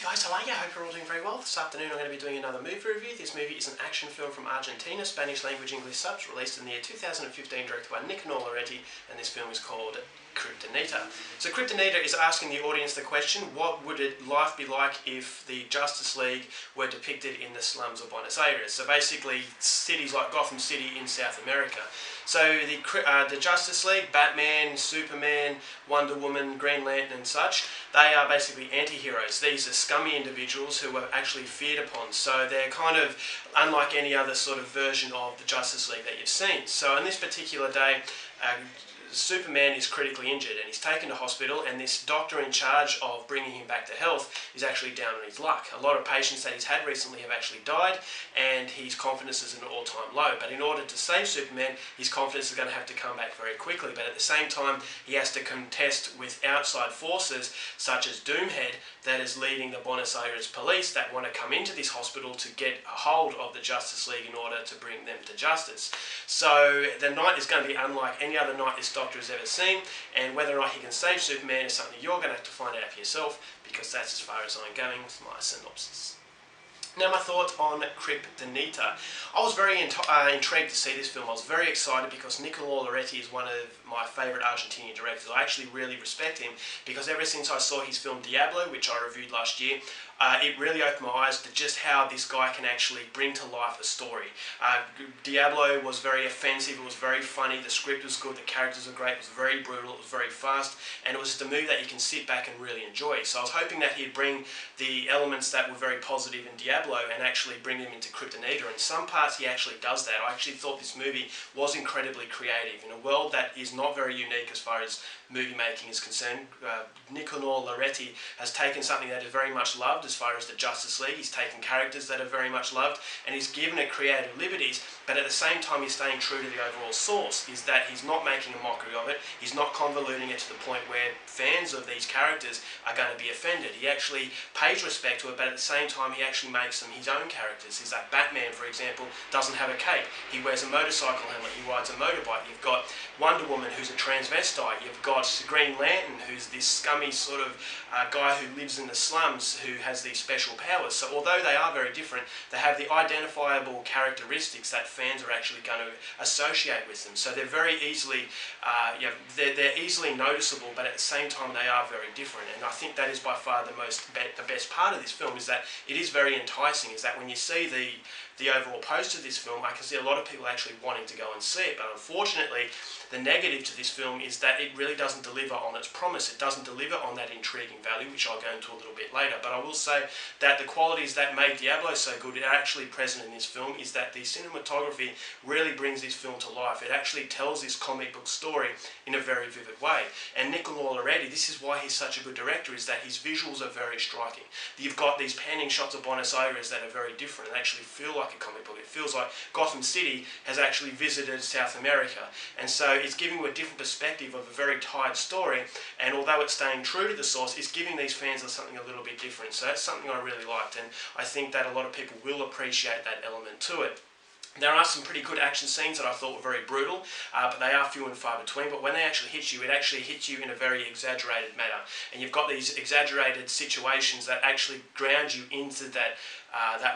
guys, how are you? I hope you're all doing very well. This afternoon I'm going to be doing another movie review. This movie is an action film from Argentina, Spanish language English subs, released in the year 2015, directed by Nicanor Loretti, and this film is called Kryptonita. So Kryptonita is asking the audience the question, what would life be like if the Justice League were depicted in the slums of Buenos Aires? So basically cities like Gotham City in South America. So the Justice League, Batman, Superman, Wonder Woman, Green Lantern and such, they are basically anti-heroes. These are scummy individuals who are actually feared upon. So they're kind of unlike any other sort of version of the Justice League that you've seen. So on this particular day, Superman is critically injured and he's taken to hospital, and this doctor in charge of bringing him back to health is actually down on his luck. A lot of patients that he's had recently have actually died and his confidence is at an all-time low. But in order to save Superman, his confidence is going to have to come back very quickly. But at the same time, he has to contest with outside forces such as Doomhead that is leading the Buenos Aires police that want to come into this hospital to get a hold of the Justice League in order to bring them to justice. So the night is going to be unlike any other night this doctor has ever seen, and whether or not he can save Superman is something you're going to have to find out for yourself, because that's as far as I'm going with my synopsis. Now, my thoughts on Kryptonita. I was very intrigued to see this film. I was very excited because Nicanor Loretti is one of my favourite Argentinian directors. I actually really respect him because ever since I saw his film Diablo, which I reviewed last year, it really opened my eyes to just how this guy can actually bring to life a story. Diablo was very offensive, it was very funny, the script was good, the characters were great, it was very brutal, it was very fast, and it was just a movie that you can sit back and really enjoy. So I was hoping that he'd bring the elements that were very positive in Diablo and actually bring them into Kryptonita. In some parts he actually does that. I actually thought this movie was incredibly creative. In a world that is not very unique as far as movie making is concerned, Nicanor Loretti has taken something that is very much loved as far as the Justice League. He's taken characters that are very much loved and he's given it creative liberties, but at the same time he's staying true to the overall source, is that he's not making a mockery of it, he's not convoluting it to the point where fans of these characters are going to be offended. He actually pays respect to it, but at the same time he actually makes them his own characters. He's like Batman, for example, doesn't have a cape, he wears a motorcycle helmet, he rides a motorbike. You've got Wonder Woman, who's a transvestite. You've got Green Lantern, who's this scummy sort of guy who lives in the slums who has these special powers. So although they are very different, they have the identifiable characteristics that fans are actually going to associate with them. So they're very easily, they're easily noticeable, but at the same time they are very different. And I think that is by far the best part of this film, is that it is very enticing. Is that when you see the overall poster of this film, I can see a lot of people actually wanting to go and see it. But unfortunately, the negative to this film is that it really doesn't deliver on its promise. It doesn't deliver on that intriguing value, which I'll go into a little bit later. But I will say that the qualities that made Diablo so good are actually present in this film, is that the cinematography really brings this film to life. It actually tells this comic book story in a very vivid way. And Nicanor Loretti, this is why he's such a good director, is that his visuals are very striking. You've got these panning shots of Buenos Aires that are very different and actually feel like a comic book. It feels like Gotham City has actually visited South America, and so it's giving you a different perspective of a very tired story, and although it's staying true to the source, it's giving these fans something a little bit different. So that's something I really liked, and I think that a lot of people will appreciate that element to it. There are some pretty good action scenes that I thought were very brutal, but they are few and far between. But when they actually hit you, it actually hits you in a very exaggerated manner. And you've got these exaggerated situations that actually ground you into that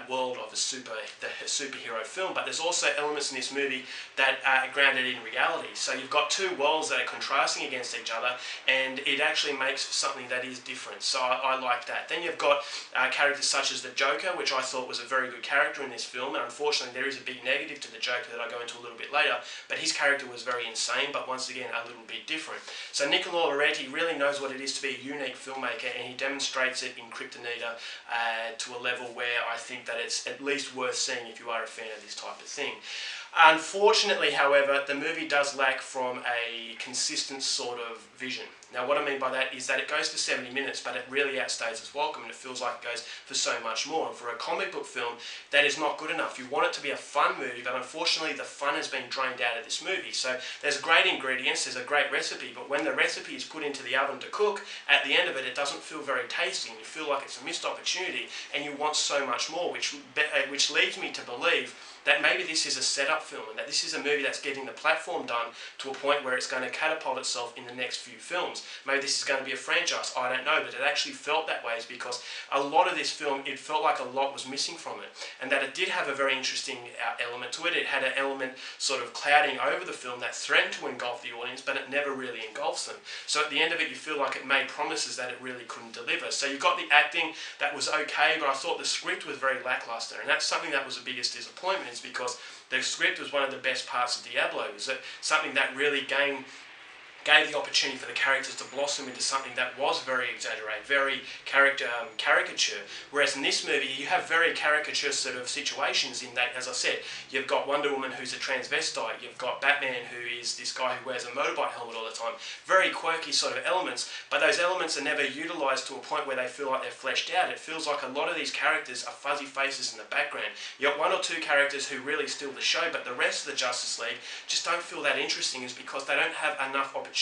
world of the superhero film. But there's also elements in this movie that are grounded in reality. So you've got two worlds that are contrasting against each other, and it actually makes something that is different. So I like that. Then you've got characters such as the Joker, which I thought was a very good character in this film, and unfortunately there is a big negative to the Joker that I'll go into a little bit later, but his character was very insane, but once again a little bit different. So Nicanor Loretti really knows what it is to be a unique filmmaker, and he demonstrates it in Kryptonita to a level where I think that it's at least worth seeing if you are a fan of this type of thing. Unfortunately, however, the movie does lack from a consistent sort of vision. Now, what I mean by that is that it goes for 70 minutes, but it really outstays its welcome, and it feels like it goes for so much more. And for a comic book film, that is not good enough. You want it to be a fun movie, but unfortunately, the fun has been drained out of this movie. So there's great ingredients, there's a great recipe, but when the recipe is put into the oven to cook, at the end of it, it doesn't feel very tasty, and you feel like it's a missed opportunity, and you want so much more, which leads me to believe that maybe this is a setup film and that this is a movie that's getting the platform done to a point where it's going to catapult itself in the next few films. Maybe this is going to be a franchise, I don't know, but it actually felt that way is because a lot of this film, it felt like a lot was missing from it, and that it did have a very interesting element to it. It had an element sort of clouding over the film that threatened to engulf the audience, but it never really engulfs them. So at the end of it, you feel like it made promises that it really couldn't deliver. So you got the acting that was okay, but I thought the script was very lackluster, and that's something that was the biggest disappointment, is because the script was one of the best parts of Diablo. Is that something that really gave the opportunity for the characters to blossom into something that was very exaggerated, very caricature. Whereas in this movie, you have very caricature sort of situations in that, as I said, you've got Wonder Woman who's a transvestite, you've got Batman who is this guy who wears a motorbike helmet all the time. Very quirky sort of elements, but those elements are never utilised to a point where they feel like they're fleshed out. It feels like a lot of these characters are fuzzy faces in the background. You've got one or two characters who really steal the show, but the rest of the Justice League just don't feel that interesting, is because they don't have enough opportunity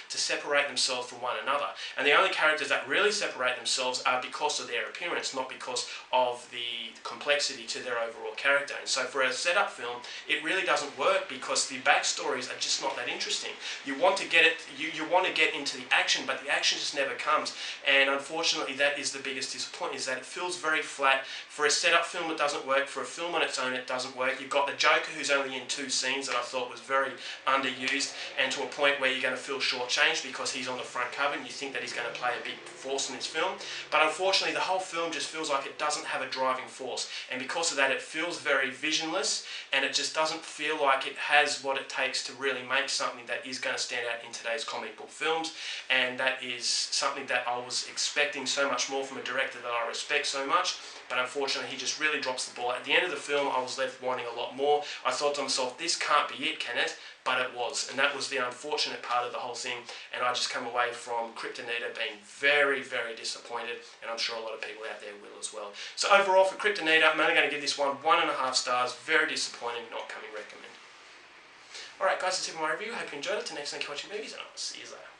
to separate themselves from one another. And the only characters that really separate themselves are because of their appearance, not because of the complexity to their overall character. And so for a setup film, it really doesn't work because the backstories are just not that interesting. You want to get it, you want to get into the action, but the action just never comes. And unfortunately, that is the biggest disappointment, is that it feels very flat. For a setup film, it doesn't work. For a film on its own, it doesn't work. You've got the Joker, who's only in 2 scenes that I thought was very underused, and to a point where you're going to feel shortchanged because he's on the front cover and you think that he's going to play a big force in this film. But unfortunately, the whole film just feels like it doesn't have a driving force, and because of that, it feels very visionless, and it just doesn't feel like it has what it takes to really make something that is going to stand out in today's comic book films. And that is something that I was expecting so much more from a director that I respect so much, but unfortunately he just really drops the ball. At the end of the film, I was left wanting a lot more. I thought to myself, this can't be it, can it? But it was, and that was the unfortunate part of the whole thing, and I just come away from Kryptonita being very, very disappointed, and I'm sure a lot of people out there will as well. So overall for Kryptonita, I'm only going to give this one 1.5 stars, very disappointing, not coming recommend. Alright guys, that's it for my review. Hope you enjoyed it. Till next time, keep watching movies, and I'll see you later.